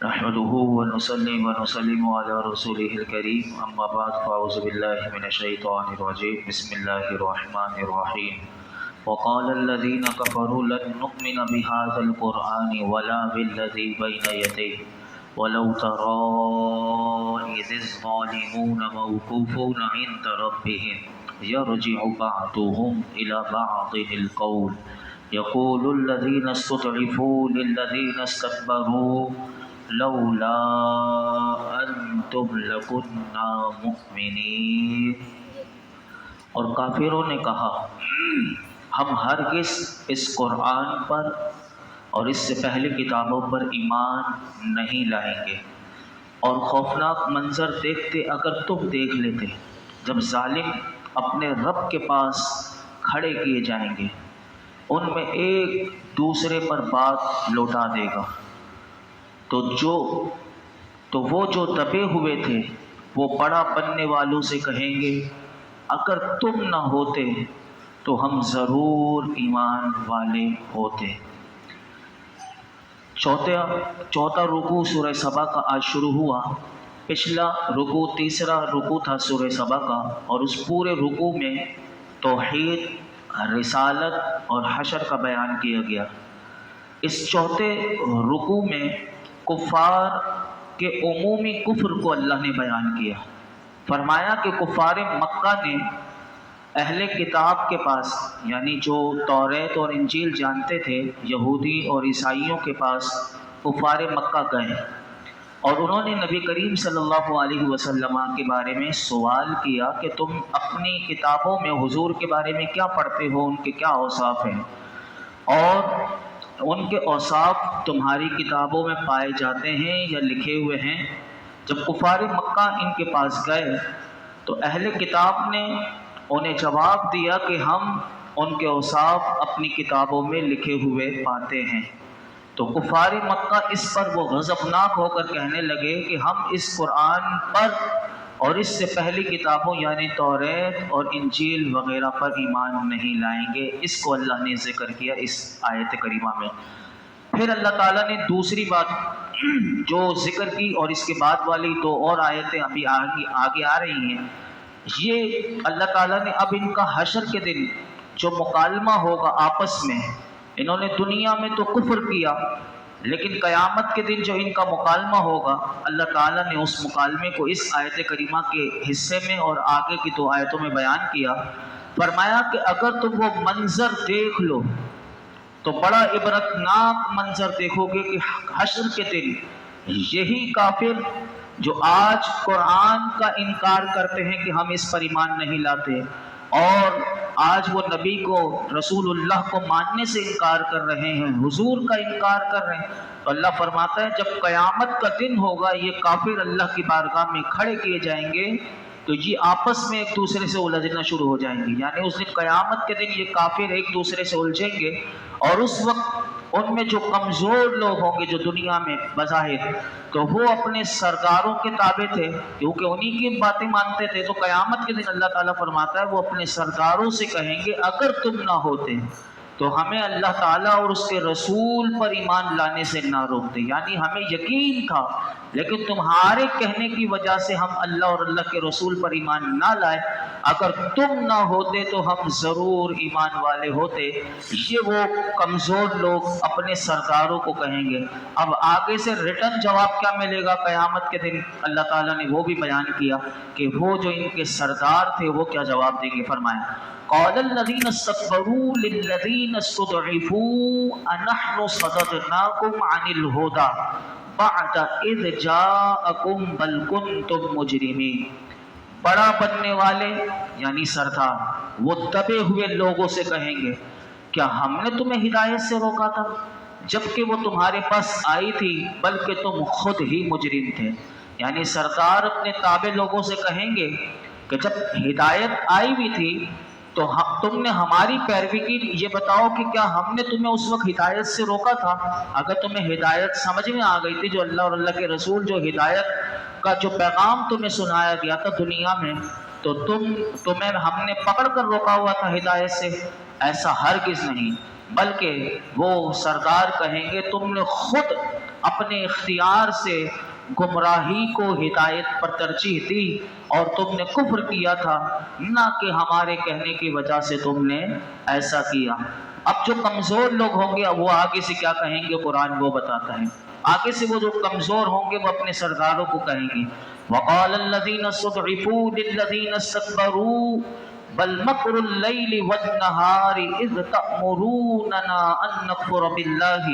نحمده ونصلي ونسلم على رسوله الكريم أما بعد فأعوذ بالله من الشيطان الرجيم بسم الله الرحمن الرحيم وقال الذين كفروا لن نؤمن بهذا القرآن ولا بالذي بين يديه ولو ترى إذ الظالمون موقوفون عند ربهم يرجع بعضهم إلى بعض القول يقول الذين استضعفوا للذين استكبروا لولا انتم لكنا مؤمنین۔ اور کافروں نے کہا ہم ہرگز اس قرآن پر اور اس سے پہلے کتابوں پر ایمان نہیں لائیں گے، اور خوفناک منظر دیکھتے اگر تم دیکھ لیتے جب ظالم اپنے رب کے پاس کھڑے کیے جائیں گے، ان میں ایک دوسرے پر بات لوٹا دے گا، تو وہ جو دبے ہوئے تھے وہ بڑا بننے والوں سے کہیں گے اگر تم نہ ہوتے تو ہم ضرور ایمان والے ہوتے۔ چوتھا رکوع سورہ سبا کا آج شروع ہوا۔ پچھلا رکوع تیسرا رکوع تھا سورہ سبا کا، اور اس پورے رکوع میں توحید، رسالت اور حشر کا بیان کیا گیا۔ اس چوتھے رکوع میں کفار کے عمومی کفر کو اللہ نے بیان کیا۔ فرمایا کہ کفار مکہ نے اہل کتاب کے پاس، یعنی جو توریت اور انجیل جانتے تھے، یہودی اور عیسائیوں کے پاس کفار مکہ گئے، اور انہوں نے نبی کریم صلی اللہ علیہ وسلم کے بارے میں سوال کیا کہ تم اپنی کتابوں میں حضور کے بارے میں کیا پڑھتے ہو، ان کے کیا اوصاف ہیں، اور ان کے اوصاف تمہاری کتابوں میں پائے جاتے ہیں یا لکھے ہوئے ہیں۔ جب کفار مکہ ان کے پاس گئے تو اہل کتاب نے انہیں جواب دیا کہ ہم ان کے اوصاف اپنی کتابوں میں لکھے ہوئے پاتے ہیں۔ تو کفار مکہ اس پر وہ غضبناک ہو کر کہنے لگے کہ ہم اس قرآن پر اور اس سے پہلی کتابوں یعنی توریت اور انجیل وغیرہ پر ایمان نہیں لائیں گے۔ اس کو اللہ نے ذکر کیا اس آیت کریمہ میں۔ پھر اللہ تعالیٰ نے دوسری بات جو ذکر کی، اور اس کے بعد والی دو اور آیتیں ابھی آگے آ رہی ہیں، یہ اللہ تعالیٰ نے اب ان کا حشر کے دن جو مکالمہ ہوگا آپس میں، انہوں نے دنیا میں تو کفر کیا، لیکن قیامت کے دن جو ان کا مکالمہ ہوگا، اللہ تعالیٰ نے اس مکالمے کو اس آیت کریمہ کے حصے میں اور آگے کی دو آیتوں میں بیان کیا۔ فرمایا کہ اگر تم وہ منظر دیکھ لو تو بڑا عبرتناک منظر دیکھو گے کہ حشر کے دن یہی کافر جو آج قرآن کا انکار کرتے ہیں کہ ہم اس پر ایمان نہیں لاتے، اور آج وہ نبی کو، رسول اللہ کو ماننے سے انکار کر رہے ہیں، حضور کا انکار کر رہے ہیں، تو اللہ فرماتا ہے جب قیامت کا دن ہوگا یہ کافر اللہ کی بارگاہ میں کھڑے کیے جائیں گے تو یہ آپس میں ایک دوسرے سے الجھنا شروع ہو جائیں گے، یعنی اس دن قیامت کے دن یہ کافر ایک دوسرے سے الجھیں گے، اور اس وقت ان میں جو کمزور لوگ ہوں گے جو دنیا میں بظاہر تو وہ اپنے سرداروں کے تابع تھے کیونکہ انہی کی باتیں مانتے تھے، تو قیامت کے دن اللہ تعالیٰ فرماتا ہے وہ اپنے سرداروں سے کہیں گے اگر تم نہ ہوتے تو ہمیں اللہ تعالیٰ اور اس کے رسول پر ایمان لانے سے نہ روکتے، یعنی ہمیں یقین تھا لیکن تمہارے کہنے کی وجہ سے ہم اللہ اور اللہ کے رسول پر ایمان نہ لائے، اگر تم نہ ہوتے تو ہم ضرور ایمان والے ہوتے۔ یہ وہ کمزور لوگ اپنے سرداروں کو کہیں گے۔ اب آگے سے ریٹرن جواب کیا ملے گا قیامت کے دن، اللہ تعالیٰ نے وہ بھی بیان کیا کہ وہ جو ان کے سردار تھے وہ کیا جواب دیں گے۔ فرمایا قال الذين استكبروا للذين استضعفوا انحن صددناكم عن الهدى بعد اذ جاءكم بل كنتم مجرمين۔ بڑا بننے والے یعنی سردار وہ دبے ہوئے لوگوں سے کہیں گے کیا ہم نے تمہیں ہدایت سے روکا تھا جبکہ وہ تمہارے پاس آئی تھی، بلکہ تم خود ہی مجرم تھے۔ یعنی سردار اپنے تابع لوگوں سے کہیں گے کہ جب ہدایت آئی بھی تھی تو تم نے ہماری پیروی کی، یہ بتاؤ کہ کیا ہم نے تمہیں اس وقت ہدایت سے روکا تھا؟ اگر تمہیں ہدایت سمجھ میں آ گئی تھی، جو اللہ اور اللہ کے رسول جو ہدایت کا جو پیغام تمہیں سنایا گیا تھا دنیا میں، تو تمہیں ہم نے پکڑ کر روکا ہوا تھا ہدایت سے؟ ایسا ہرگز نہیں۔ بلکہ وہ سردار کہیں گے تم نے خود اپنے اختیار سے گمراہی کو ہدایت پر ترجیح دی اور تم نے کفر کیا تھا، نہ کہ ہمارے کہنے کی وجہ سے تم نے ایسا کیا۔ اب جو کمزور لوگ ہوں گے وہ آگے سے کیا کہیں گے، قرآن وہ بتاتا ہے۔ آگے سے وہ جو کمزور ہوں گے وہ اپنے سرداروں کو کہیں گے وَقَالَ الَّذِينَ اسْتُضْعِفُوا لِلَّذِينَ اسْتَكْبَرُوا بَلْ مَكْرُ اللَّيْلِ وَالنَّهَارِ إِذْ تَأْمُرُونَنَا أَن نَّكْفُرَ بِاللَّهِ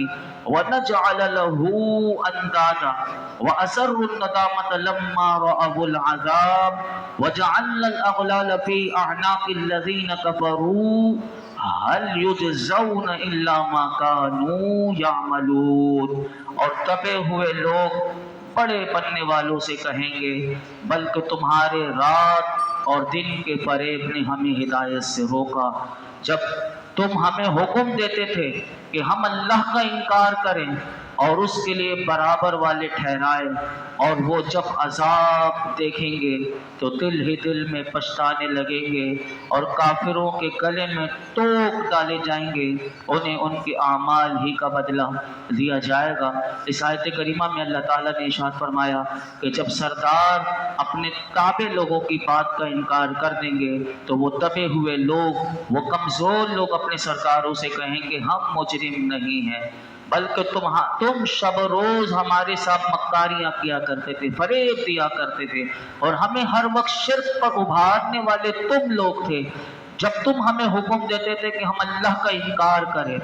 وَنَجْعَلَ لَهُ أَندَادًا وَأَسَرُّوا النَّدَامَةَ لَمَّا رَأَوُا الْعَذَابَ وَجَعَلْنَا الْأَغْلَالَ فِي أَعْنَاقِ الَّذِينَ كَفَرُوا هَلْ يُجْزَوْنَ إِلَّا مَا كَانُوا يَعْمَلُونَ۔ اور تپے ہوئے لوگ بڑے بننے والوں سے کہیں گے بلکہ تمہارے رات اور دن کے فریب نے ہمیں ہدایت سے روکا، جب تم ہمیں حکم دیتے تھے کہ ہم اللہ کا انکار کریں اور اس کے لیے برابر والے ٹھہرائے، اور وہ جب عذاب دیکھیں گے تو دل ہی دل میں پچھتانے لگیں گے اور کافروں کے گلے میں ٹوک ڈالے جائیں گے، انہیں ان کے اعمال ہی کا بدلہ دیا جائے گا۔ اس آیت کریمہ میں اللہ تعالیٰ نے ارشاد فرمایا کہ جب سردار اپنے تابع لوگوں کی بات کا انکار کر دیں گے تو وہ دبے ہوئے لوگ، وہ کمزور لوگ اپنے سرداروں سے کہیں گے ہم مجرم نہیں ہیں، بلکہ تم شب روز ہمارے ساتھ مکاریاں کیا کرتے تھے، فریب دیا کرتے تھے، اور ہمیں ہر وقت شرک پر ابھارنے والے تم لوگ تھے۔ جب تم ہمیں حکم دیتے تھے کہ ہم اللہ کا انکار کریں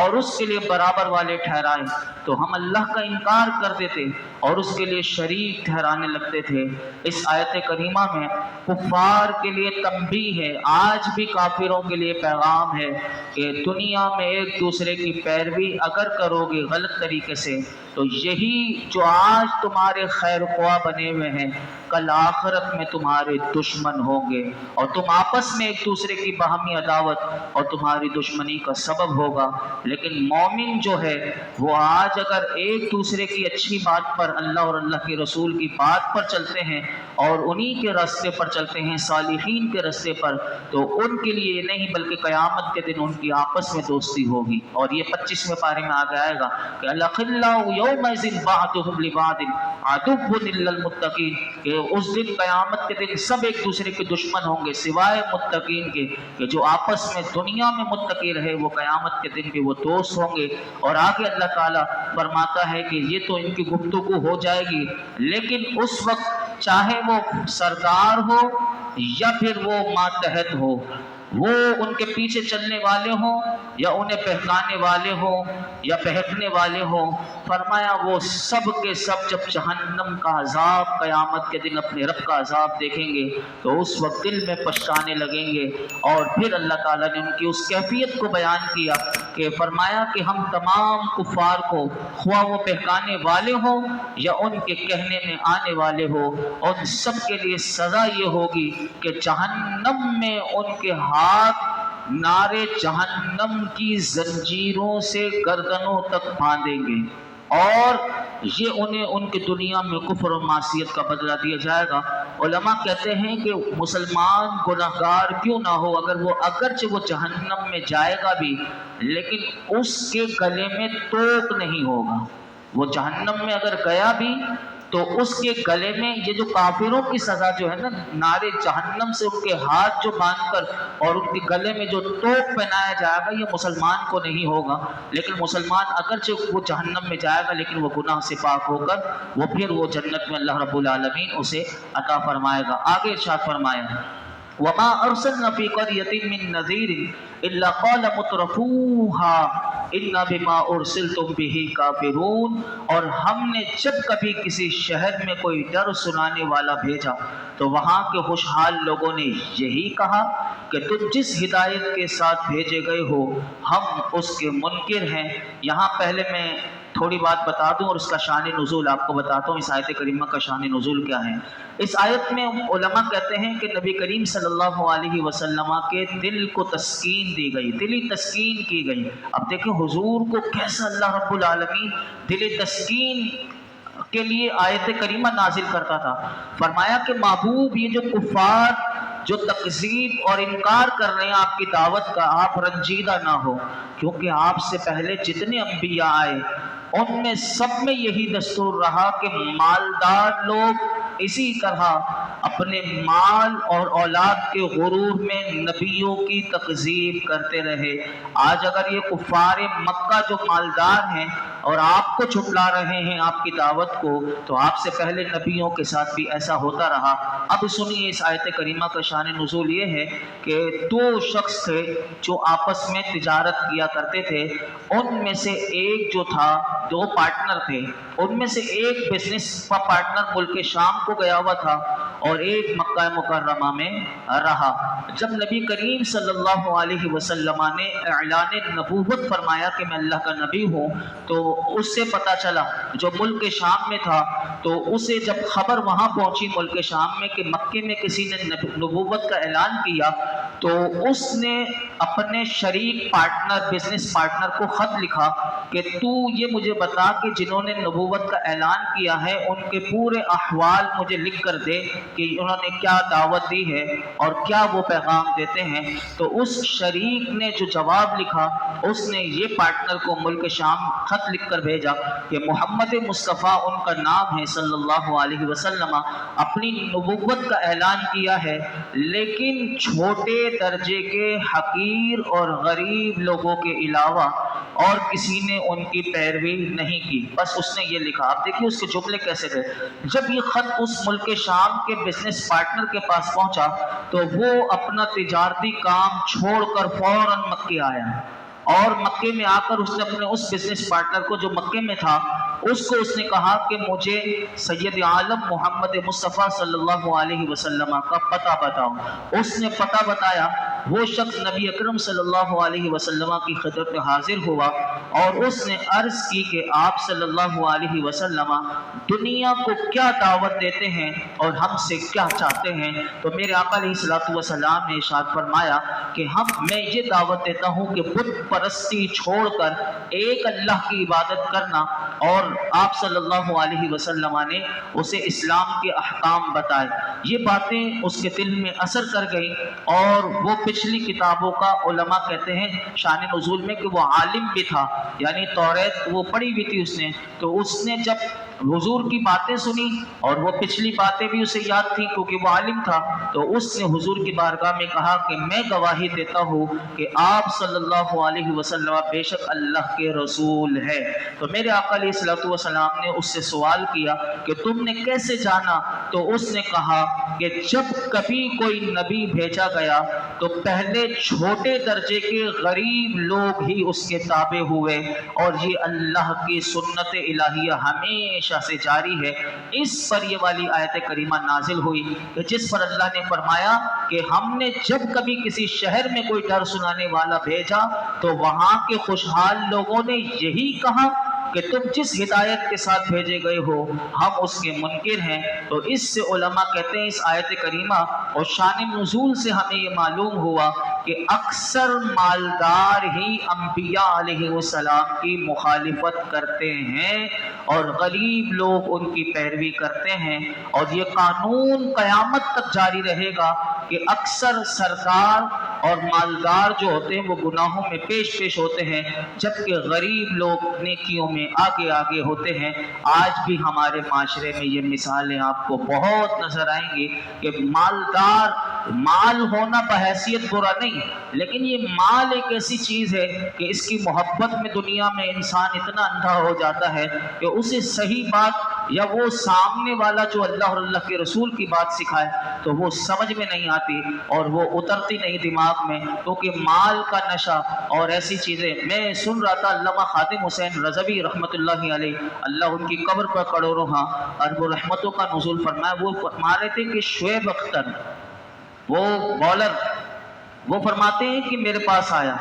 اور اس کے لیے برابر والے ٹھہرائیں تو ہم اللہ کا انکار کر دیتے اور اس کے لیے شریک ٹھہرانے لگتے تھے۔ اس آیت کریمہ میں کفار کے لیے تنبیہ ہے، آج بھی کافروں کے لیے پیغام ہے کہ دنیا میں ایک دوسرے کی پیروی اگر کرو گے غلط طریقے سے تو یہی جو آج تمہارے خیر خواہ بنے ہوئے ہیں کل آخرت میں تمہارے دشمن ہوں گے، اور تم آپس میں ایک دوسرے کی باہمی عداوت اور تمہاری دشمنی کا سبب ہوگا۔ لیکن مومن جو ہے وہ آج اگر ایک دوسرے کی اچھی بات پر، اللہ اور اللہ کے رسول کی بات پر چلتے ہیں اور انہی کے راستے پر چلتے ہیں، صالحین کے راستے پر، تو ان کے لیے یہ نہیں بلکہ قیامت کے دن ان کی آپس میں دوستی ہوگی۔ اور یہ 25ویں پارے میں آگے آئے گا کہ الأخلاء يومئذ بعضهم لبعض عدو إلا المتقین، کہ اس دن قیامت کے دن سب ایک دوسرے کے دشمن ہوں گے سوائے متقین کے، کہ جو آپس میں دنیا میں متقی رہے وہ قیامت کے دن بھی وہ دوست ہوں گے۔ اور آگے اللہ تعالیٰ فرماتا ہے کہ یہ تو ان کی گفتگو ہو جائے گی، لیکن اس وقت چاہے وہ سردار ہو یا پھر وہ ماتحت ہو، وہ ان کے پیچھے چلنے والے ہوں یا انہیں بہکانے والے ہوں یا بہکنے والے ہوں، فرمایا وہ سب کے سب جب جہنم کا عذاب قیامت کے دن اپنے رب کا عذاب دیکھیں گے تو اس وقت دل میں پچھتانے لگیں گے۔ اور پھر اللہ تعالیٰ نے ان کی اس کیفیت کو بیان کیا کہ فرمایا کہ ہم تمام کفار کو، خواہ وہ بہکانے والے ہوں یا ان کے کہنے میں آنے والے ہوں، ان سب کے لیے سزا یہ ہوگی کہ جہنم میں ان کے ہاتھ نارے جہنم کی زنجیروں سے گردنوں تک باندھیں گے، اور یہ انہیں ان کی دنیا میں کفر و معصیت کا بدلہ دیا جائے گا۔ علماء کہتے ہیں کہ مسلمان گناہگار کیوں نہ ہو، اگر وہ اگرچہ وہ جہنم میں جائے گا بھی لیکن اس کے گلے میں توق نہیں ہوگا، وہ جہنم میں اگر گیا بھی تو اس کے گلے میں یہ جو کافروں کی سزا جو ہے نا، نارے جہنم سے ان کے ہاتھ جو باندھ کر اور ان کے گلے میں جو توق پہنایا جائے گا یہ مسلمان کو نہیں ہوگا، لیکن مسلمان اگرچہ وہ جہنم میں جائے گا لیکن وہ گناہ سے پاک ہو کر وہ پھر وہ جنت میں اللہ رب العالمین اسے عطا فرمائے گا۔ آگے ارشاد فرمایا وَمَا أَرْسَلْنَا فِي قَرْيَةٍ مِّن نَذِيرٍ إِلَّا قَالَ مُتْرَفُوهَا إِنَّا بِمَا أُرْسِلْتُمْ بِهِ كَافِرُونَ، اور ہم نے جب کبھی کسی شہر میں کوئی ڈر سنانے والا بھیجا تو وہاں کے خوشحال لوگوں نے یہی کہا کہ تم جس ہدایت کے ساتھ بھیجے گئے ہو ہم اس کے منکر ہیں۔ یہاں پہلے میں تھوڑی بات بتا دوں اور اس کا شان نزول آپ کو بتاتا ہوں، اس آیت کریمہ کا شان نزول کیا ہے۔ اس آیت میں علماء کہتے ہیں کہ نبی کریم صلی اللہ علیہ وسلم کے دل کو تسکین دی گئی، دلی تسکین کی گئی۔ اب دیکھیں حضور کو کیسا اللہ رب العالمین دلی تسکین کے لیے آیت کریمہ نازل کرتا تھا۔ فرمایا کہ محبوب یہ جو کفار جو تکذیب اور انکار کر رہے ہیں آپ کی دعوت کا، آپ رنجیدہ نہ ہو، کیونکہ آپ سے پہلے جتنے انبیاء آئے ان میں سب میں یہی دستور رہا کہ مالدار لوگ اسی طرح اپنے مال اور اولاد کے غرور میں نبیوں کی تکذیب کرتے رہے۔ آج اگر یہ کفار مکہ جو مالدار ہیں اور آپ کو جھٹلا رہے ہیں آپ کی دعوت کو، تو آپ سے پہلے نبیوں کے ساتھ بھی ایسا ہوتا رہا۔ اب سنیے اس آیت کریمہ کا شان نزول یہ ہے کہ دو شخص تھے جو آپس میں تجارت کیا کرتے تھے، ان میں سے ایک جو تھا، دو پارٹنر تھے، ان میں سے ایک بزنس کا پارٹنر ملک شام کو گیا ہوا تھا اور ایک مکہ مکرمہ میں رہا۔ جب نبی کریم صلی اللہ علیہ وسلم نے اعلان نبوت فرمایا کہ میں اللہ کا نبی ہوں، تو اس سے پتہ چلا، جو ملک شام میں تھا تو اسے جب خبر وہاں پہنچی ملک شام میں کہ مکے میں کسی نے نبوت کا اعلان کیا، تو اس نے اپنے شریک پارٹنر، بزنس پارٹنر کو خط لکھا کہ تو یہ مجھے بتا کہ جنہوں نے نبوت کا اعلان کیا ہے ان کے پورے احوال مجھے لکھ کر دے کہ انہوں نے کیا دعوت دی ہے اور کیا وہ پیغام دیتے ہیں۔ تو اس شریک نے جو جواب لکھا، اس نے یہ پارٹنر کو ملک شام خط لکھ کر بھیجا کہ محمد مصطفیٰ ان کا نام ہے صلی اللہ علیہ وسلم، اپنی نبوت کا اعلان کیا ہے، لیکن چھوٹے درجے کے حقیر اور غریب لوگوں کے علاوہ اور کسی نے ان کی پیروی نہیں کی۔ بس اس نے یہ لکھا۔ آپ دیکھیے اس کے جملے کیسے تھے۔ جب یہ خط اس ملک شام کے بزنس پارٹنر کے پاس پہنچا تو وہ اپنا تجارتی کام چھوڑ کر فوراً مکے آیا، اور مکے میں آ کر اس نے اپنے اس بزنس پارٹنر کو جو مکے میں تھا اس نے کہا کہ مجھے سید عالم محمد مصطفیٰ صلی اللہ علیہ وسلم کا پتہ بتاؤ۔ اس نے پتہ بتایا۔ وہ شخص نبی اکرم صلی اللہ علیہ وسلم کی خدمت میں حاضر ہوا اور اس نے عرض کی کہ آپ صلی اللہ علیہ وسلم دنیا کو کیا دعوت دیتے ہیں اور ہم سے کیا چاہتے ہیں؟ تو میرے آقا علیہ الصلوۃ والسلام نے ارشاد فرمایا کہ میں یہ دعوت دیتا ہوں کہ بت پرستی چھوڑ کر ایک اللہ کی عبادت کرنا، اور آپ صلی اللہ علیہ وسلم نے اسے اسلام کے احکام بتائے۔ یہ باتیں اس کے دل میں اثر کر گئی، اور وہ پچھلی کتابوں کا علماء کہتے ہیں شان نزول میں کہ وہ عالم بھی تھا، یعنی توریت وہ پڑھی ہوئی تھی اس نے، تو اس نے جب حضور کی باتیں سنی اور وہ پچھلی باتیں بھی اسے یاد تھی کیونکہ وہ عالم تھا، تو اس نے حضور کی بارگاہ میں کہا کہ میں گواہی دیتا ہوں کہ آپ صلی اللہ علیہ وسلم بے شک اللہ کے رسول ہے۔ تو میرے آقا علیہ الصلوۃ والسلام نے اس سے سوال کیا کہ تم نے کیسے جانا؟ تو اس نے کہا کہ جب کبھی کوئی نبی بھیجا گیا تو پہلے چھوٹے درجے کے غریب لوگ ہی اس کے تابع ہوئے، اور یہ اللہ کی سنت الہیہ ہمیشہ سے جاری ہے۔ اس پر یہ والی آیت کریمہ نازل ہوئی کہ جس پر اللہ نے فرمایا کہ ہم نے جب کبھی کسی شہر میں کوئی ڈر سنانے والا بھیجا تو وہاں کے خوشحال لوگوں نے یہی کہا کہ تم جس ہدایت کے ساتھ بھیجے گئے ہو ہم اس کے منکر ہیں۔ تو اس سے علماء کہتے ہیں اس آیت کریمہ اور شان نزول سے ہمیں یہ معلوم ہوا کہ اکثر مالدار ہی انبیاء علیہ السلام کی مخالفت کرتے ہیں اور غریب لوگ ان کی پیروی کرتے ہیں، اور یہ قانون قیامت تک جاری رہے گا کہ اکثر سرکار اور مالدار جو ہوتے ہیں وہ گناہوں میں پیش ہوتے ہیں، جبکہ غریب لوگ نیکیوں میں آگے ہوتے ہیں۔ آج بھی ہمارے معاشرے میں یہ مثالیں آپ کو بہت نظر آئیں گی کہ مال ہونا بحیثیت برا نہیں، لیکن یہ مال ایک ایسی چیز ہے کہ اس کی محبت میں دنیا میں انسان اتنا اندھا ہو جاتا ہے کہ اسے صحیح بات یا وہ سامنے والا جو اللہ اور اللہ کے رسول کی بات سکھائے تو وہ سمجھ میں نہیں آتی اور وہ اترتی نہیں دماغ میں، کیونکہ مال کا نشہ اور ایسی چیزیں۔ میں سن رہا تھا علامہ خادم حسین رضوی رحمۃ اللہ علیہ، اللہ ان کی قبر پر کروڑوں ارب رحمتوں کا نزول فرمائے، وہ فرما رہے تھے کہ شعیب اختر وہ بالر، وہ فرماتے ہیں کہ میرے پاس آیا،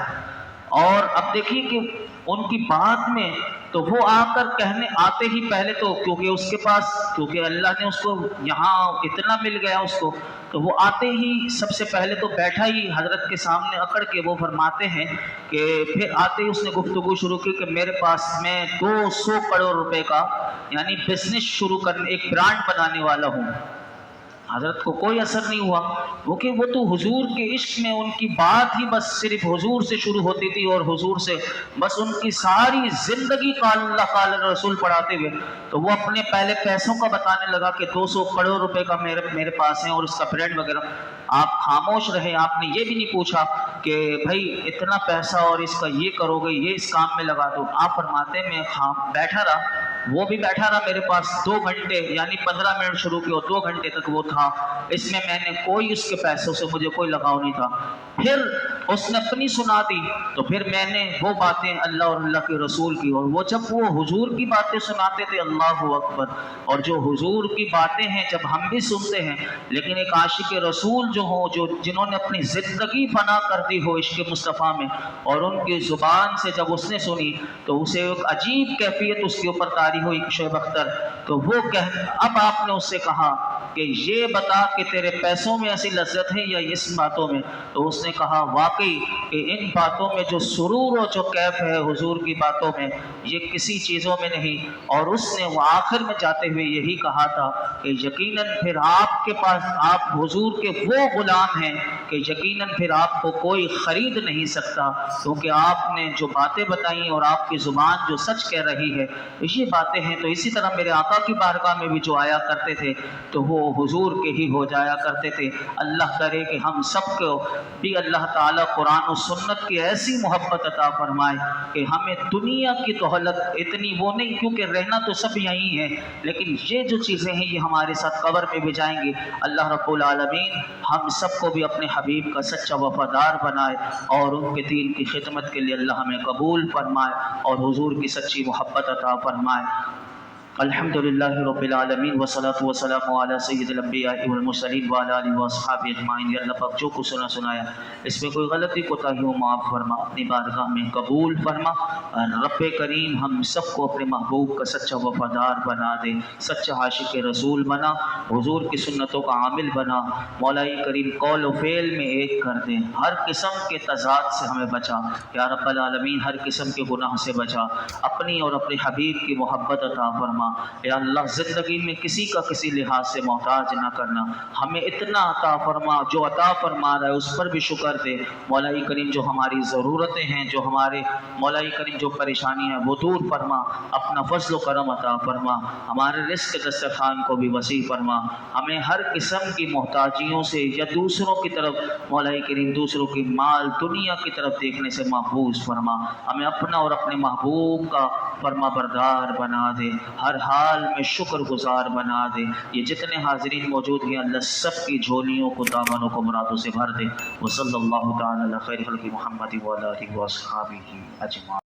اور اب دیکھیے کہ ان کی بات میں تو وہ آ کر کہنے آتے ہی پہلے تو کیونکہ اس کے پاس، کیونکہ اللہ نے اس کو یہاں اتنا مل گیا اس کو، تو وہ آتے ہی سب سے پہلے تو بیٹھا ہی حضرت کے سامنے اکڑ کے وہ فرماتے ہیں کہ پھر آتے ہی اس نے گفتگو شروع کی کہ میرے پاس میں 200 کروڑ روپے کا یعنی بزنس شروع کرنے، ایک برانڈ بنانے والا ہوں۔ حضرت کو کوئی اثر نہیں ہوا، کیونکہ وہ تو حضور کے عشق میں ان کی بات ہی بس صرف حضور سے شروع ہوتی تھی، اور حضور سے بس ان کی ساری زندگی قال اللہ قال رسول پڑھاتے ہوئے، تو وہ اپنے پہلے پیسوں کا بتانے لگا کہ 200 کروڑ روپے کا میرے پاس ہیں اور اس کا برانڈ وغیرہ۔ آپ خاموش رہے، آپ نے یہ بھی نہیں پوچھا کہ بھائی اتنا پیسہ اور اس کا یہ کرو گے، یہ اس کام میں لگا دو۔ آپ فرماتے ہیں میں بیٹھا رہا، وہ بھی بیٹھا رہا میرے پاس 2 گھنٹے، یعنی 15 منٹ شروع کی اور 2 گھنٹے تک وہ تھا، اس میں نے کوئی اس کے پیسوں سے مجھے کوئی لگاؤ نہیں تھا۔ پھر اس نے اپنی سنا دی، تو پھر میں نے وہ باتیں اللہ اور اللہ کے رسول کی، اور وہ جب وہ حضور کی باتیں سناتے تھے اللہ اکبر، اور جو حضور کی باتیں ہیں جب ہم بھی سنتے ہیں، لیکن ایک عاشق رسول جو ہوں، جنہوں نے اپنی زندگی فنا کر دی ہو عشق مصطفیٰ میں، اور ان کی زبان سے جب اس نے سنی تو اسے ایک عجیب کیفیت اس کے اوپر طاری ہوئی شعیب اختر، تو وہ اب آپ نے اس سے کہا کہ یہ بتا کہ تیرے پیسوں میں ایسی لذت ہے یا اس باتوں میں؟ تو اس نے کہا واقعی کہ ان باتوں میں جو سرور و جو کیف ہے حضور کی باتوں میں، یہ کسی چیزوں میں نہیں۔ اور اس نے وہ آخر میں جاتے ہوئے یہی کہا تھا کہ یقیناً پھر آپ کے پاس، آپ حضور کے وہ غلام ہیں کہ یقیناً پھر آپ کو کوئی خرید نہیں سکتا، کیونکہ آپ نے جو باتیں بتائیں اور آپ کی زبان جو سچ کہہ رہی ہے یہ باتیں ہیں۔ تو اسی طرح میرے آقا کی بارگاہ میں بھی جو آیا کرتے تھے تو وہ حضور کے ہی ہو جایا کرتے تھے۔ اللہ کرے کہ ہم سب کو بھی اللہ تعالیٰ قرآن و سنت کی ایسی محبت عطا فرمائے کہ ہمیں دنیا کی دولت اتنی وہ نہیں، کیونکہ رہنا تو سب یہی ہے، لیکن یہ جو چیزیں ہیں یہ ہمارے ساتھ قبر میں بھی جائیں گی۔ اللہ رب العالمین ہم سب کو بھی اپنے حبیب کا سچا وفادار بنائے، اور ان کے دین کی خدمت کے لیے اللہ ہمیں قبول فرمائے اور حضور کی سچی محبت عطا فرمائے۔ الحمدللہ رب العالمین والصلاة والسلام علی سید الانبیاء والمرسلین وعلی آلہ واصحابہ اجمعین۔ یا اللہ پاک جو کچھ سنایا اس میں کوئی غلطی کوتاہی ہو معاف فرما، اپنی بارگاہ میں قبول فرما۔ رب کریم ہم سب کو اپنے محبوب کا سچا وفادار بنا دے، سچا عاشق رسول بنا، حضور کی سنتوں کا عامل بنا۔ مولا کریم قول و فعل میں ایک کر دے، ہر قسم کے تضاد سے ہمیں بچا یا رب العالمین، ہر قسم کے گناہ سے بچا، اپنی اور اپنے حبیب کی محبت عطا فرما۔ یا اللہ زندگی میں کسی کا کسی لحاظ سے محتاج نہ کرنا، ہمیں اتنا عطا فرما، جو عطا فرما رہا ہے اس پر بھی شکر دے۔ مولا کریم جو ہماری ضرورتیں ہیں، جو ہمارے مولا کریم جو پریشانیاں ہیں وہ دور فرما، اپنا فضل و کرم عطا فرما، ہمارے رزق دسترخوان کو بھی وسیع فرما، ہمیں ہر قسم کی محتاجیوں سے یا دوسروں کی طرف مولا کریم دوسروں کی مال دنیا کی طرف دیکھنے سے محفوظ فرما، ہمیں اپنا اور اپنے محبوب کا فرما بردار بنا دے، ہر حال میں شکر گزار بنا دے۔ یہ جتنے حاضرین موجود ہیں اللہ سب کی جھولیوں کو، دامنوں کو مرادوں سے بھر دے۔ وصلی اللہ تعالی علی خیر خلق محمد وعلی آلہ واصحابہ اجمعین۔